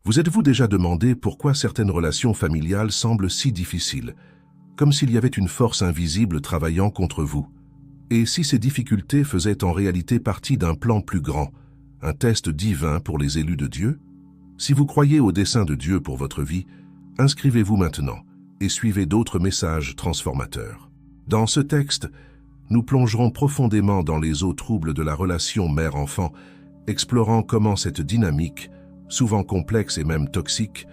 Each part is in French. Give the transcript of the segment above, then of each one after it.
Vous êtes-vous déjà demandé pourquoi certaines relations familiales semblent si difficiles, comme s'il y avait une force invisible travaillant contre vous? Et si ces difficultés faisaient en réalité partie d'un plan plus grand, un test divin pour les élus de Dieu? Si vous croyez au dessein de Dieu pour votre vie, inscrivez-vous maintenant et suivez d'autres messages transformateurs. Dans ce texte, nous plongerons profondément dans les eaux troubles de la relation mère-enfant, explorant comment cette dynamique, souvent complexe et même toxique,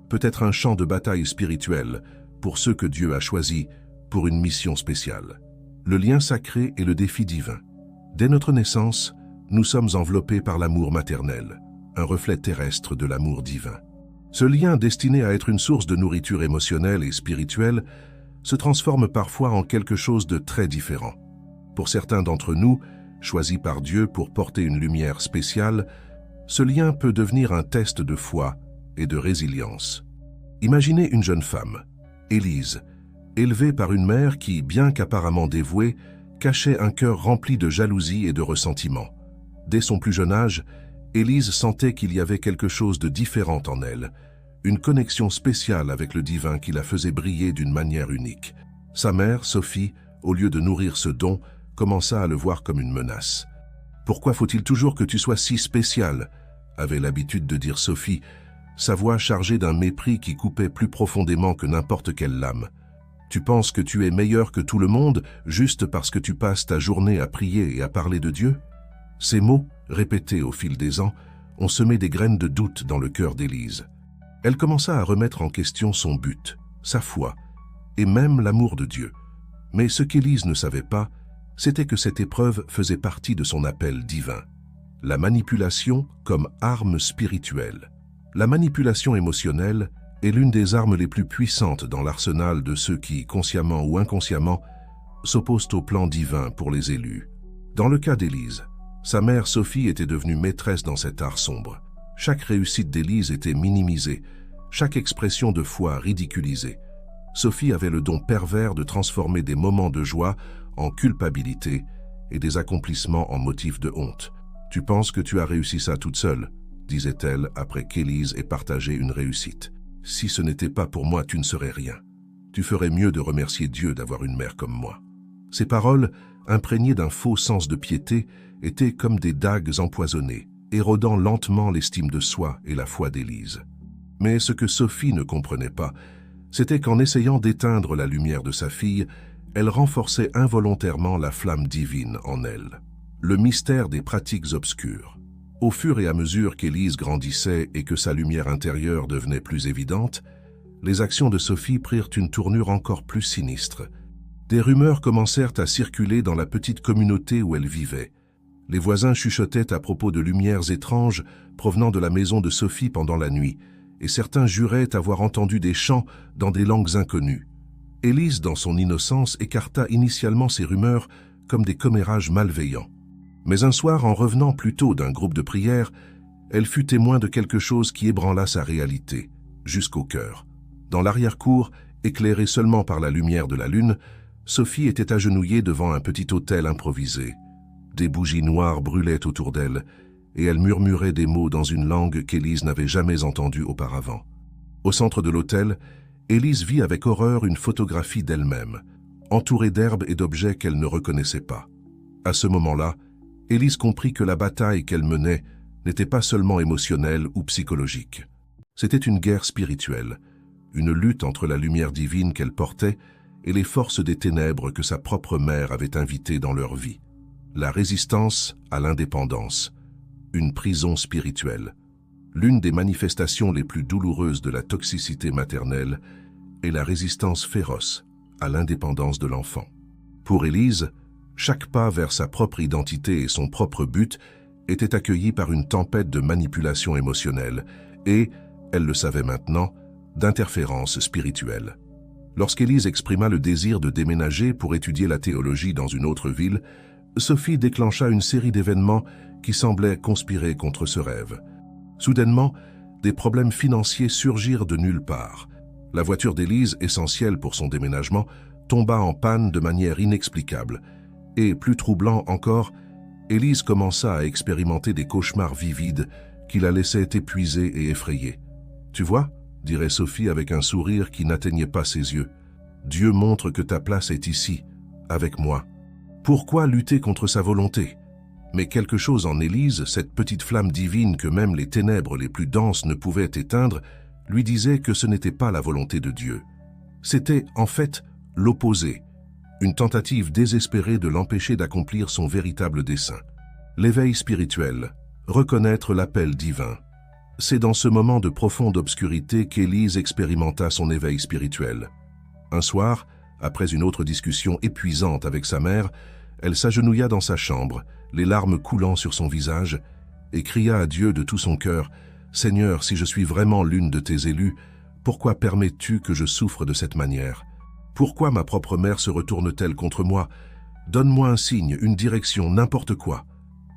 peut être un champ de bataille spirituelle pour ceux que Dieu a choisis pour une mission spéciale. Le lien sacré et le défi divin. Dès notre naissance, nous sommes enveloppés par l'amour maternel, un reflet terrestre de l'amour divin. Ce lien destiné à être une source de nourriture émotionnelle et spirituelle se transforme parfois en quelque chose de très différent. Pour certains d'entre nous, choisis par Dieu pour porter une lumière spéciale, ce lien peut devenir un test de foi et de résilience. Imaginez une jeune femme, Élise, élevée par une mère qui, bien qu'apparemment dévouée, cachait un cœur rempli de jalousie et de ressentiment. Dès son plus jeune âge, Élise sentait qu'il y avait quelque chose de différent en elle, une connexion spéciale avec le divin qui la faisait briller d'une manière unique. Sa mère, Sophie, au lieu de nourrir ce don, commença à le voir comme une menace. « Pourquoi faut-il toujours que tu sois si spéciale ?» avait l'habitude de dire Sophie, sa voix chargée d'un mépris qui coupait plus profondément que n'importe quelle lame. « Tu penses que tu es meilleur que tout le monde juste parce que tu passes ta journée à prier et à parler de Dieu ?» Ces mots, répétés au fil des ans, ont semé des graines de doute dans le cœur d'Élise. Elle commença à remettre en question son but, sa foi, et même l'amour de Dieu. Mais ce qu'Élise ne savait pas, c'était que cette épreuve faisait partie de son appel divin. La manipulation comme arme spirituelle. La manipulation émotionnelle est l'une des armes les plus puissantes dans l'arsenal de ceux qui, consciemment ou inconsciemment, s'opposent au plan divin pour les élus. Dans le cas d'Élise, sa mère Sophie était devenue maîtresse dans cet art sombre. Chaque réussite d'Élise était minimisée, chaque expression de foi ridiculisée. Sophie avait le don pervers de transformer des moments de joie en culpabilité et des accomplissements en motifs de honte. « Tu penses que tu as réussi ça toute seule ?» disait-elle après qu'Élise ait partagé une réussite. « Si ce n'était pas pour moi, tu ne serais rien. Tu ferais mieux de remercier Dieu d'avoir une mère comme moi. » Ces paroles, imprégnées d'un faux sens de piété, étaient comme des dagues empoisonnées, érodant lentement l'estime de soi et la foi d'Élise. Mais ce que Sophie ne comprenait pas, c'était qu'en essayant d'éteindre la lumière de sa fille, elle renforçait involontairement la flamme divine en elle. Le mystère des pratiques obscures. Au fur et à mesure qu'Élise grandissait et que sa lumière intérieure devenait plus évidente, les actions de Sophie prirent une tournure encore plus sinistre. Des rumeurs commencèrent à circuler dans la petite communauté où elle vivait. Les voisins chuchotaient à propos de lumières étranges provenant de la maison de Sophie pendant la nuit, et certains juraient avoir entendu des chants dans des langues inconnues. Élise, dans son innocence, écarta initialement ces rumeurs comme des commérages malveillants. Mais un soir, en revenant plus tôt d'un groupe de prière, elle fut témoin de quelque chose qui ébranla sa réalité, jusqu'au cœur. Dans l'arrière-cour, éclairée seulement par la lumière de la lune, Sophie était agenouillée devant un petit autel improvisé. Des bougies noires brûlaient autour d'elle, et elle murmurait des mots dans une langue qu'Élise n'avait jamais entendue auparavant. Au centre de l'autel, Élise vit avec horreur une photographie d'elle-même, entourée d'herbes et d'objets qu'elle ne reconnaissait pas. À ce moment-là, Élise comprit que la bataille qu'elle menait n'était pas seulement émotionnelle ou psychologique. C'était une guerre spirituelle, une lutte entre la lumière divine qu'elle portait et les forces des ténèbres que sa propre mère avait invitées dans leur vie. La résistance à l'indépendance, une prison spirituelle. L'une des manifestations les plus douloureuses de la toxicité maternelle est la résistance féroce à l'indépendance de l'enfant. Pour Élise, chaque pas vers sa propre identité et son propre but était accueilli par une tempête de manipulation émotionnelle et, elle le savait maintenant, d'interférences spirituelles. Lorsqu'Élise exprima le désir de déménager pour étudier la théologie dans une autre ville, Sophie déclencha une série d'événements qui semblaient conspirer contre ce rêve. Soudainement, des problèmes financiers surgirent de nulle part. La voiture d'Élise, essentielle pour son déménagement, tomba en panne de manière inexplicable. Et, plus troublant encore, Élise commença à expérimenter des cauchemars vivides qui la laissaient épuisée et effrayée. Tu vois, dirait Sophie avec un sourire qui n'atteignait pas ses yeux. Dieu montre que ta place est ici, avec moi. Pourquoi lutter contre sa volonté? Mais quelque chose en Élise, cette petite flamme divine que même les ténèbres les plus denses ne pouvaient éteindre, lui disait que ce n'était pas la volonté de Dieu. C'était, en fait, l'opposé, une tentative désespérée de l'empêcher d'accomplir son véritable dessein. L'éveil spirituel, reconnaître l'appel divin. C'est dans ce moment de profonde obscurité qu'Élise expérimenta son éveil spirituel. Un soir, après une autre discussion épuisante avec sa mère, elle s'agenouilla dans sa chambre, les larmes coulant sur son visage, et cria à Dieu de tout son cœur, « Seigneur, si je suis vraiment l'une de tes élus, pourquoi permets-tu que je souffre de cette manière? Pourquoi ma propre mère se retourne-t-elle contre moi? Donne-moi un signe, une direction, n'importe quoi. »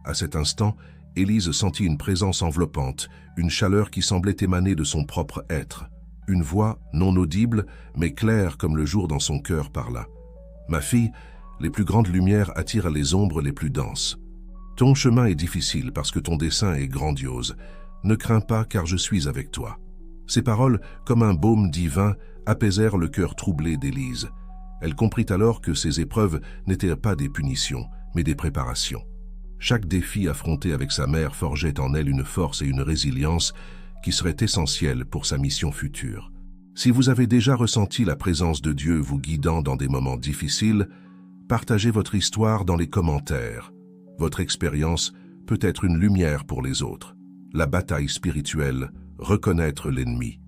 À cet instant, Élise sentit une présence enveloppante, une chaleur qui semblait émaner de son propre être. Une voix, non audible, mais claire comme le jour dans son cœur parla. « Ma fille, les plus grandes lumières attirent les ombres les plus denses. Ton chemin est difficile parce que ton dessein est grandiose. Ne crains pas car je suis avec toi. » Ces paroles, comme un baume divin, apaisèrent le cœur troublé d'Élise. Elle comprit alors que ces épreuves n'étaient pas des punitions, mais des préparations. Chaque défi affronté avec sa mère forgeait en elle une force et une résilience qui seraient essentielles pour sa mission future. Si vous avez déjà ressenti la présence de Dieu vous guidant dans des moments difficiles, partagez votre histoire dans les commentaires. Votre expérience peut être une lumière pour les autres. La bataille spirituelle, reconnaître l'ennemi.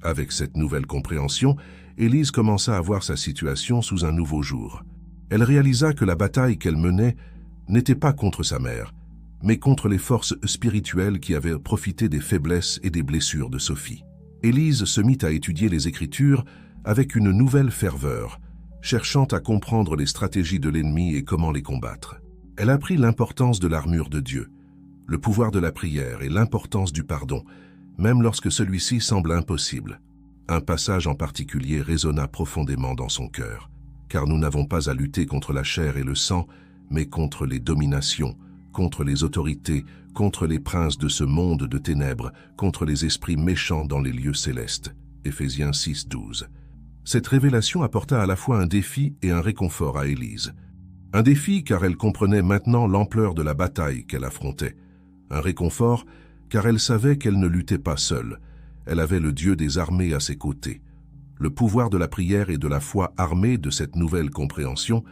Avec cette nouvelle compréhension, Élise commença à voir sa situation sous un nouveau jour. Elle réalisa que la bataille qu'elle menait n'était pas contre sa mère, mais contre les forces spirituelles qui avaient profité des faiblesses et des blessures de Sophie. Élise se mit à étudier les Écritures avec une nouvelle ferveur, cherchant à comprendre les stratégies de l'ennemi et comment les combattre. Elle apprit l'importance de l'armure de Dieu, le pouvoir de la prière et l'importance du pardon, même lorsque celui-ci semble impossible. Un passage en particulier résonna profondément dans son cœur, car nous n'avons pas à lutter contre la chair et le sang, mais contre les dominations, contre les autorités, contre les princes de ce monde de ténèbres, contre les esprits méchants dans les lieux célestes. Éphésiens 6:12. Cette révélation apporta à la fois un défi et un réconfort à Élise. Un défi car elle comprenait maintenant l'ampleur de la bataille qu'elle affrontait. Un réconfort car elle savait qu'elle ne luttait pas seule. Elle avait le Dieu des armées à ses côtés. Le pouvoir de la prière et de la foi armés de cette nouvelle compréhension,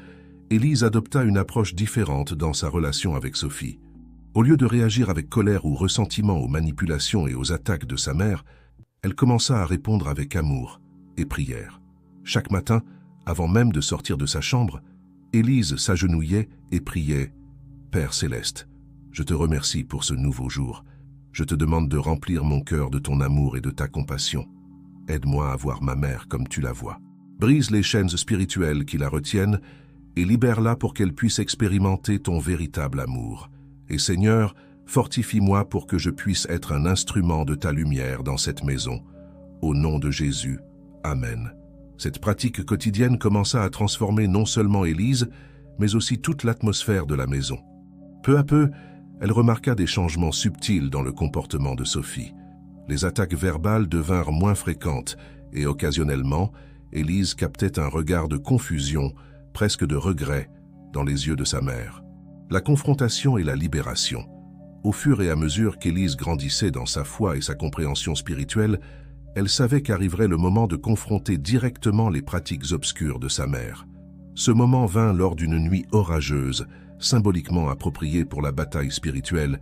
Élise adopta une approche différente dans sa relation avec Sophie. Au lieu de réagir avec colère ou ressentiment aux manipulations et aux attaques de sa mère, elle commença à répondre avec amour et prière. Chaque matin, avant même de sortir de sa chambre, Élise s'agenouillait et priait « Père céleste, je te remercie pour ce nouveau jour. Je te demande de remplir mon cœur de ton amour et de ta compassion. Aide-moi à voir ma mère comme tu la vois. Brise les chaînes spirituelles qui la retiennent et libère-la pour qu'elle puisse expérimenter ton véritable amour. Et Seigneur, fortifie-moi pour que je puisse être un instrument de ta lumière dans cette maison. Au nom de Jésus. Amen. » Cette pratique quotidienne commença à transformer non seulement Élise, mais aussi toute l'atmosphère de la maison. Peu à peu, elle remarqua des changements subtils dans le comportement de Sophie. Les attaques verbales devinrent moins fréquentes et occasionnellement, Élise captait un regard de confusion, presque de regret, dans les yeux de sa mère. La confrontation et la libération. Au fur et à mesure qu'Élise grandissait dans sa foi et sa compréhension spirituelle, elle savait qu'arriverait le moment de confronter directement les pratiques obscures de sa mère. Ce moment vint lors d'une nuit orageuse, symboliquement appropriée pour la bataille spirituelle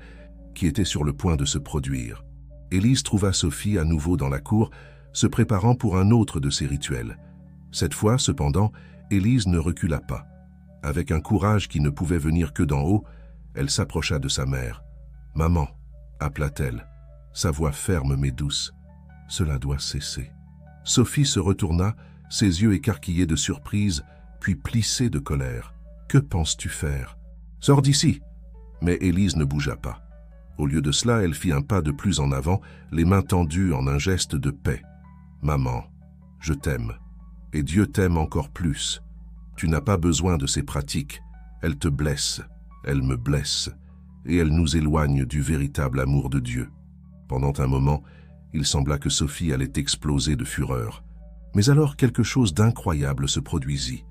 qui était sur le point de se produire. Élise trouva Sophie à nouveau dans la cour, se préparant pour un autre de ses rituels. Cette fois, cependant, Élise ne recula pas. Avec un courage qui ne pouvait venir que d'en haut, elle s'approcha de sa mère. « Maman » appela-t-elle, sa voix ferme mais douce. « Cela doit cesser. » Sophie se retourna, ses yeux écarquillés de surprise, puis plissés de colère. « Que penses-tu faire? Sors d'ici !» Mais Élise ne bougea pas. Au lieu de cela, elle fit un pas de plus en avant, les mains tendues en un geste de paix. « Maman, je t'aime. Et Dieu t'aime encore plus. Tu n'as pas besoin de ces pratiques. Elles te blessent, elles me blessent, et elles nous éloignent du véritable amour de Dieu. » Pendant un moment, Il sembla que Sophie allait exploser de fureur. Mais alors quelque chose d'incroyable se produisit.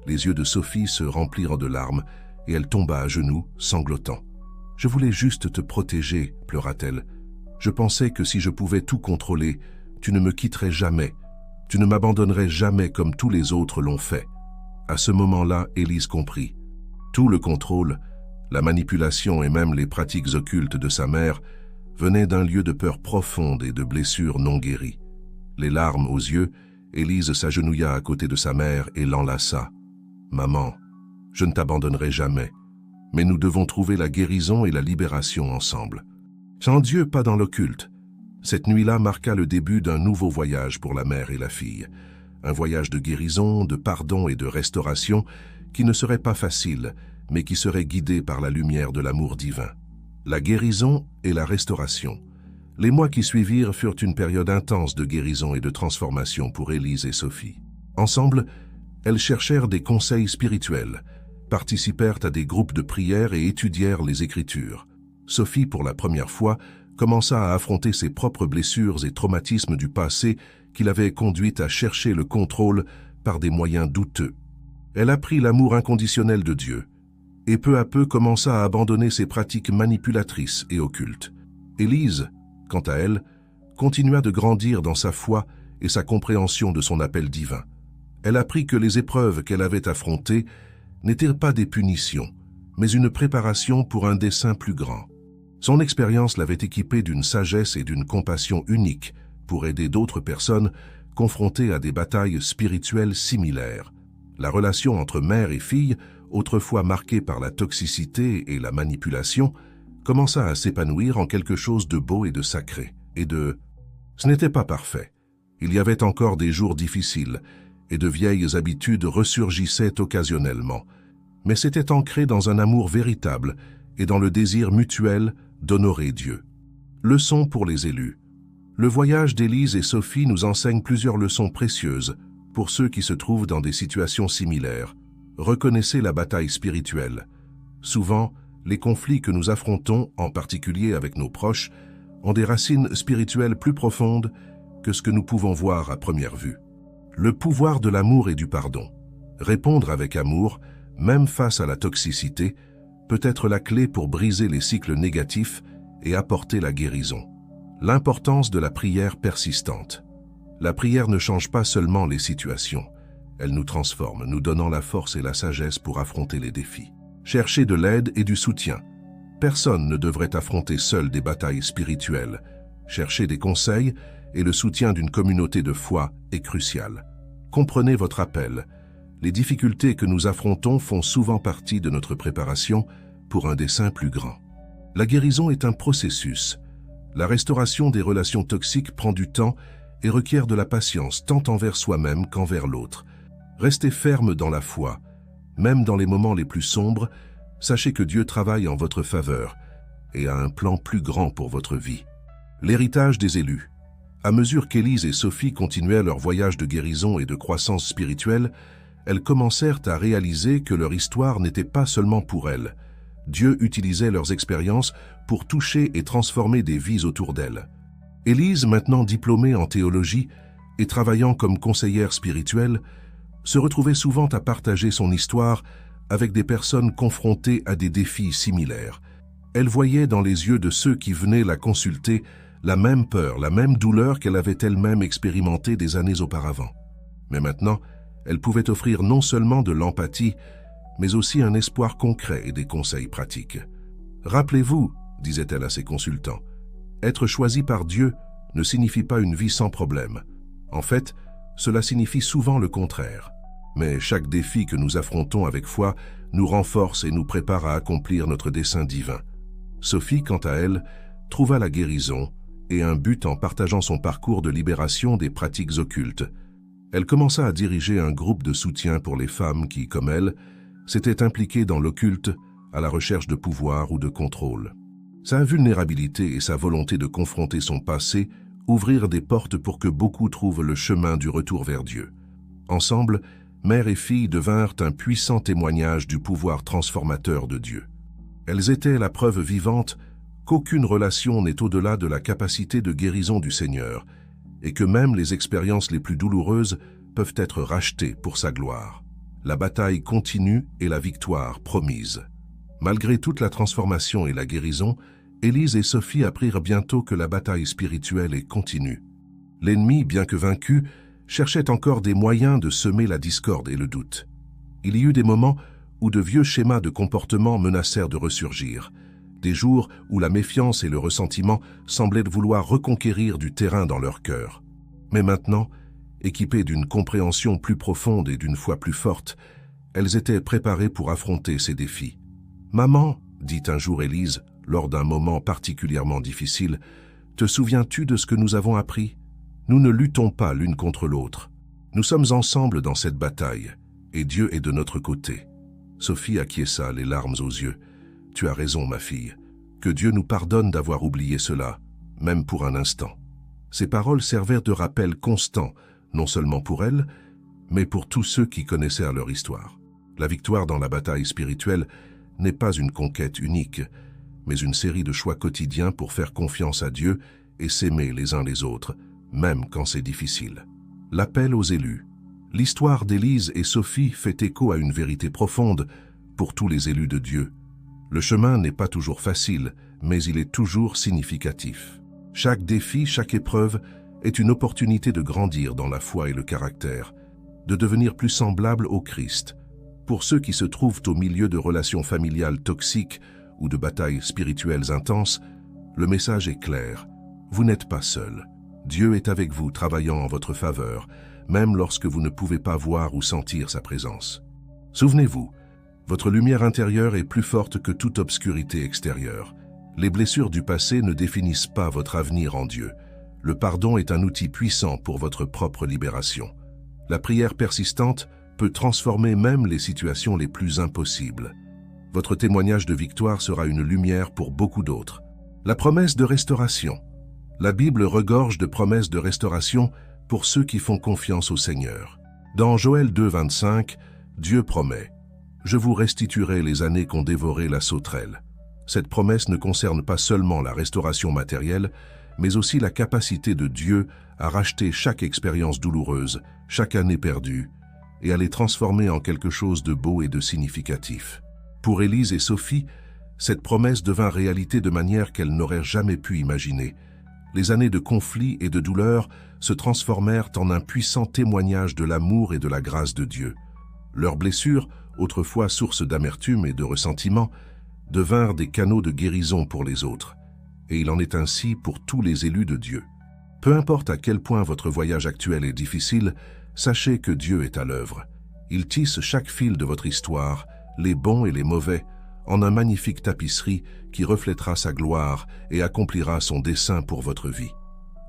Les yeux de Sophie se remplirent de larmes et elle tomba à genoux, sanglotant. « Je voulais juste te protéger, » pleura-t-elle. « Je pensais que si je pouvais tout contrôler, tu ne me quitterais jamais. Tu ne m'abandonnerais jamais comme tous les autres l'ont fait. » À ce moment-là, Élise comprit. Tout le contrôle, la manipulation et même les pratiques occultes de sa mère venaient d'un lieu de peur profonde et de blessures non guéries. Les larmes aux yeux, Élise s'agenouilla à côté de sa mère et l'enlaça. « Maman, je ne t'abandonnerai jamais, mais nous devons trouver la guérison et la libération ensemble. » Sans Dieu, pas dans l'occulte. Cette nuit-là marqua le début d'un nouveau voyage pour la mère et la fille. Un voyage de guérison, de pardon et de restauration qui ne serait pas facile, mais qui serait guidé par la lumière de l'amour divin. La guérison et la restauration. Les mois qui suivirent furent une période intense de guérison et de transformation pour Élise et Sophie. Ensemble, elles cherchèrent des conseils spirituels, participèrent à des groupes de prière et étudièrent les Écritures. Sophie, pour la première fois, commença à affronter ses propres blessures et traumatismes du passé qui l'avaient conduite à chercher le contrôle par des moyens douteux. Elle apprit l'amour inconditionnel de Dieu et peu à peu commença à abandonner ses pratiques manipulatrices et occultes. Élise, quant à elle, continua de grandir dans sa foi et sa compréhension de son appel divin. Elle apprit que les épreuves qu'elle avait affrontées n'étaient pas des punitions, mais une préparation pour un dessein plus grand. Son expérience l'avait équipée d'une sagesse et d'une compassion uniques pour aider d'autres personnes confrontées à des batailles spirituelles similaires. La relation entre mère et fille, autrefois marquée par la toxicité et la manipulation, commença à s'épanouir en quelque chose de beau et de sacré. Ce n'était pas parfait. Il y avait encore des jours difficiles, et de vieilles habitudes ressurgissaient occasionnellement. Mais c'était ancré dans un amour véritable et dans le désir mutuel d'honorer Dieu. Leçon pour les élus. Le voyage d'Élise et Sophie nous enseigne plusieurs leçons précieuses pour ceux qui se trouvent dans des situations similaires. Reconnaissez la bataille spirituelle. Souvent, les conflits que nous affrontons, en particulier avec nos proches, ont des racines spirituelles plus profondes que ce que nous pouvons voir à première vue. Le pouvoir de l'amour et du pardon. Répondre avec amour, même face à la toxicité, peut être la clé pour briser les cycles négatifs et apporter la guérison. L'importance de la prière persistante. La prière ne change pas seulement les situations, elle nous transforme, nous donnant la force et la sagesse pour affronter les défis. Chercher de l'aide et du soutien. Personne ne devrait affronter seul des batailles spirituelles. Chercher des conseils et le soutien d'une communauté de foi est crucial. Comprenez votre appel. Les difficultés que nous affrontons font souvent partie de notre préparation pour un dessein plus grand. La guérison est un processus. La restauration des relations toxiques prend du temps et requiert de la patience tant envers soi-même qu'envers l'autre. Restez ferme dans la foi. Même dans les moments les plus sombres, sachez que Dieu travaille en votre faveur et a un plan plus grand pour votre vie. L'héritage des élus. À mesure qu'Élise et Sophie continuaient leur voyage de guérison et de croissance spirituelle, elles commencèrent à réaliser que leur histoire n'était pas seulement pour elles. Dieu utilisait leurs expériences pour toucher et transformer des vies autour d'elles. Élise, maintenant diplômée en théologie et travaillant comme conseillère spirituelle, se retrouvait souvent à partager son histoire avec des personnes confrontées à des défis similaires. Elle voyait dans les yeux de ceux qui venaient la consulter la même peur, la même douleur qu'elle avait elle-même expérimentée des années auparavant. Mais maintenant, elle pouvait offrir non seulement de l'empathie, mais aussi un espoir concret et des conseils pratiques. « Rappelez-vous, » disait-elle à ses consultants, « être choisi par Dieu ne signifie pas une vie sans problème. En fait, cela signifie souvent le contraire. Mais chaque défi que nous affrontons avec foi nous renforce et nous prépare à accomplir notre dessein divin. » Sophie, quant à elle, trouva la guérison et un but en partageant son parcours de libération des pratiques occultes. Elle commença à diriger un groupe de soutien pour les femmes qui, comme elle, s'étaient impliquées dans l'occulte à la recherche de pouvoir ou de contrôle. Sa vulnérabilité et sa volonté de confronter son passé ouvrirent des portes pour que beaucoup trouvent le chemin du retour vers Dieu. Ensemble, mère et fille devinrent un puissant témoignage du pouvoir transformateur de Dieu. Elles étaient la preuve vivante qu'aucune relation n'est au-delà de la capacité de guérison du Seigneur et que même les expériences les plus douloureuses peuvent être rachetées pour sa gloire. La bataille continue et la victoire promise. Malgré toute la transformation et la guérison, Élise et Sophie apprirent bientôt que la bataille spirituelle est continue. L'ennemi, bien que vaincu, cherchait encore des moyens de semer la discorde et le doute. Il y eut des moments où de vieux schémas de comportement menacèrent de ressurgir, des jours où la méfiance et le ressentiment semblaient vouloir reconquérir du terrain dans leur cœur. Mais maintenant, équipées d'une compréhension plus profonde et d'une foi plus forte, elles étaient préparées pour affronter ces défis. « Maman, dit un jour Élise, lors d'un moment particulièrement difficile, te souviens-tu de ce que nous avons appris ? Nous ne luttons pas l'une contre l'autre. Nous sommes ensemble dans cette bataille, et Dieu est de notre côté. » Sophie acquiesça, les larmes aux yeux. « Tu as raison, ma fille. Que Dieu nous pardonne d'avoir oublié cela, même pour un instant. » Ces paroles servirent de rappel constant, non seulement pour elle, mais pour tous ceux qui connaissaient leur histoire. La victoire dans la bataille spirituelle n'est pas une conquête unique, mais une série de choix quotidiens pour faire confiance à Dieu et s'aimer les uns les autres, même quand c'est difficile. L'appel aux élus. L'histoire d'Élise et Sophie fait écho à une vérité profonde pour tous les élus de Dieu. Le chemin n'est pas toujours facile, mais il est toujours significatif. Chaque défi, chaque épreuve est une opportunité de grandir dans la foi et le caractère, de devenir plus semblable au Christ. Pour ceux qui se trouvent au milieu de relations familiales toxiques ou de batailles spirituelles intenses, le message est clair. Vous n'êtes pas seul. Dieu est avec vous, travaillant en votre faveur, même lorsque vous ne pouvez pas voir ou sentir sa présence. Souvenez-vous, votre lumière intérieure est plus forte que toute obscurité extérieure. Les blessures du passé ne définissent pas votre avenir en Dieu. Le pardon est un outil puissant pour votre propre libération. La prière persistante peut transformer même les situations les plus impossibles. Votre témoignage de victoire sera une lumière pour beaucoup d'autres. La promesse de restauration. La Bible regorge de promesses de restauration pour ceux qui font confiance au Seigneur. Dans Joël 2, 25, Dieu promet « Je vous restituerai les années qu'ont dévoré la sauterelle ». Cette promesse ne concerne pas seulement la restauration matérielle, mais aussi la capacité de Dieu à racheter chaque expérience douloureuse, chaque année perdue, et à les transformer en quelque chose de beau et de significatif. Pour Élise et Sophie, cette promesse devint réalité de manière qu'elles n'auraient jamais pu imaginer. Les années de conflits et de douleur se transformèrent en un puissant témoignage de l'amour et de la grâce de Dieu. Leurs blessures, autrefois source d'amertume et de ressentiment, devinrent des canaux de guérison pour les autres. Et il en est ainsi pour tous les élus de Dieu. Peu importe à quel point votre voyage actuel est difficile, sachez que Dieu est à l'œuvre. Il tisse chaque fil de votre histoire, les bons et les mauvais, en un magnifique tapisserie qui reflètera sa gloire et accomplira son dessein pour votre vie.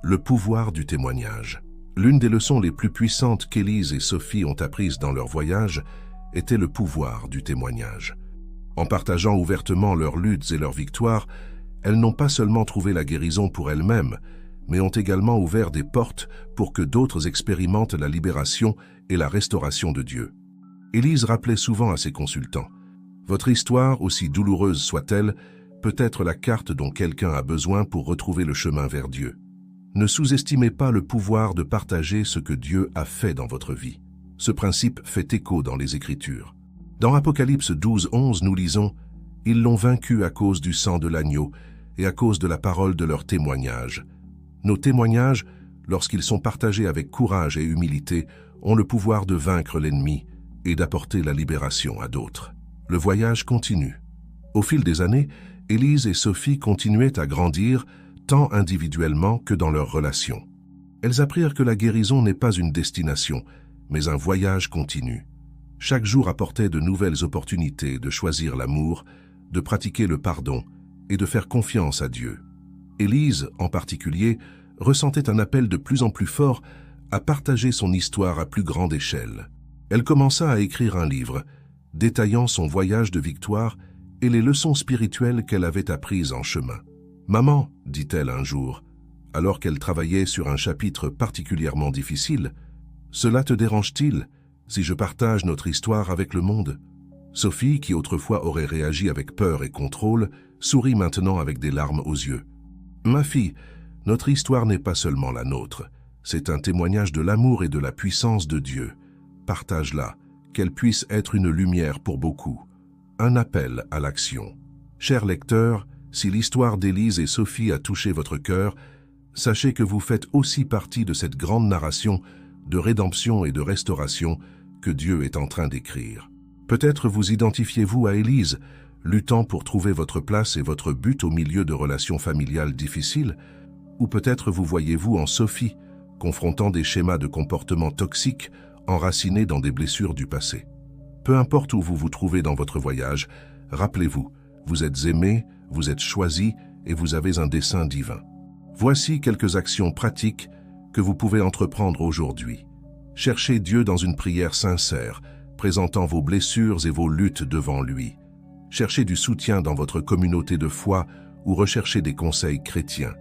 Le pouvoir du témoignage. L'une des leçons les plus puissantes qu'Élise et Sophie ont apprises dans leur voyage était le pouvoir du témoignage. En partageant ouvertement leurs luttes et leurs victoires, elles n'ont pas seulement trouvé la guérison pour elles-mêmes, mais ont également ouvert des portes pour que d'autres expérimentent la libération et la restauration de Dieu. Élise rappelait souvent à ses consultants « Votre histoire, aussi douloureuse soit-elle, peut être la carte dont quelqu'un a besoin pour retrouver le chemin vers Dieu. Ne sous-estimez pas le pouvoir de partager ce que Dieu a fait dans votre vie. Ce principe fait écho dans les Écritures. Dans Apocalypse 12, 11, nous lisons « Ils l'ont vaincu à cause du sang de l'agneau et à cause de la parole de leur témoignage. » Nos témoignages, lorsqu'ils sont partagés avec courage et humilité, ont le pouvoir de vaincre l'ennemi et d'apporter la libération à d'autres. Le voyage continue. Au fil des années, Élise et Sophie continuaient à grandir, tant individuellement que dans leurs relations. Elles apprirent que la guérison n'est pas une destination, mais un voyage continu. Chaque jour apportait de nouvelles opportunités de choisir l'amour, de pratiquer le pardon et de faire confiance à Dieu. Élise, en particulier, ressentait un appel de plus en plus fort à partager son histoire à plus grande échelle. Elle commença à écrire un livre, détaillant son voyage de victoire et les leçons spirituelles qu'elle avait apprises en chemin. « Maman, dit-elle un jour, alors qu'elle travaillait sur un chapitre particulièrement difficile, « cela te dérange-t-il si je partage notre histoire avec le monde ?» Sophie, qui autrefois aurait réagi avec peur et contrôle, sourit maintenant avec des larmes aux yeux. « Ma fille, notre histoire n'est pas seulement la nôtre. C'est un témoignage de l'amour et de la puissance de Dieu. Partage-la, qu'elle puisse être une lumière pour beaucoup. Un appel à l'action. Chers lecteurs, si l'histoire d'Élise et Sophie a touché votre cœur, sachez que vous faites aussi partie de cette grande narration de rédemption et de restauration que Dieu est en train d'écrire. Peut-être vous identifiez-vous à Élise, luttant pour trouver votre place et votre but au milieu de relations familiales difficiles, ou peut-être vous voyez-vous en Sophie, confrontant des schémas de comportement toxiques enracinés dans des blessures du passé. Peu importe où vous vous trouvez dans votre voyage, rappelez-vous, vous êtes aimé, vous êtes choisi et vous avez un dessein divin. Voici quelques actions pratiques que vous pouvez entreprendre aujourd'hui. Cherchez Dieu dans une prière sincère, présentant vos blessures et vos luttes devant lui. Cherchez du soutien dans votre communauté de foi ou recherchez des conseils chrétiens.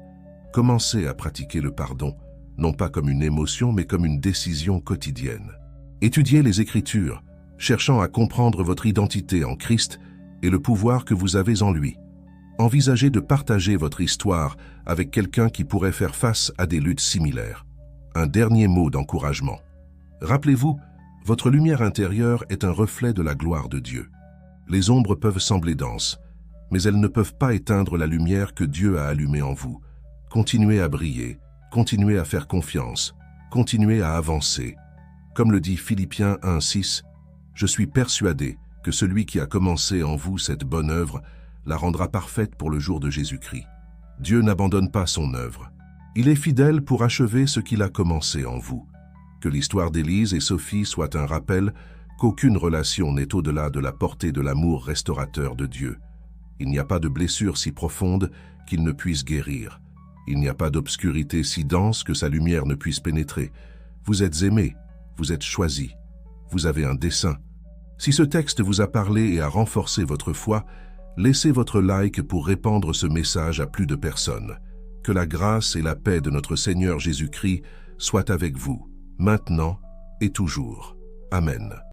Commencez à pratiquer le pardon, non pas comme une émotion mais comme une décision quotidienne. Étudiez les Écritures, cherchant à comprendre votre identité en Christ et le pouvoir que vous avez en lui. Envisagez de partager votre histoire avec quelqu'un qui pourrait faire face à des luttes similaires. Un dernier mot d'encouragement. Rappelez-vous, votre lumière intérieure est un reflet de la gloire de Dieu. Les ombres peuvent sembler denses, mais elles ne peuvent pas éteindre la lumière que Dieu a allumée en vous. Continuez à briller, continuez à faire confiance, continuez à avancer. Comme le dit Philippiens 1:6, « Je suis persuadé que celui qui a commencé en vous cette bonne œuvre la rendra parfaite pour le jour de Jésus-Christ. » Dieu n'abandonne pas son œuvre. Il est fidèle pour achever ce qu'il a commencé en vous. Que l'histoire d'Élise et Sophie soit un rappel qu'aucune relation n'est au-delà de la portée de l'amour restaurateur de Dieu. Il n'y a pas de blessure si profonde qu'il ne puisse guérir. Il n'y a pas d'obscurité si dense que sa lumière ne puisse pénétrer. Vous êtes aimés, vous êtes choisis, vous avez un dessein. Si ce texte vous a parlé et a renforcé votre foi, laissez votre like pour répandre ce message à plus de personnes. Que la grâce et la paix de notre Seigneur Jésus-Christ soient avec vous, maintenant et toujours. Amen.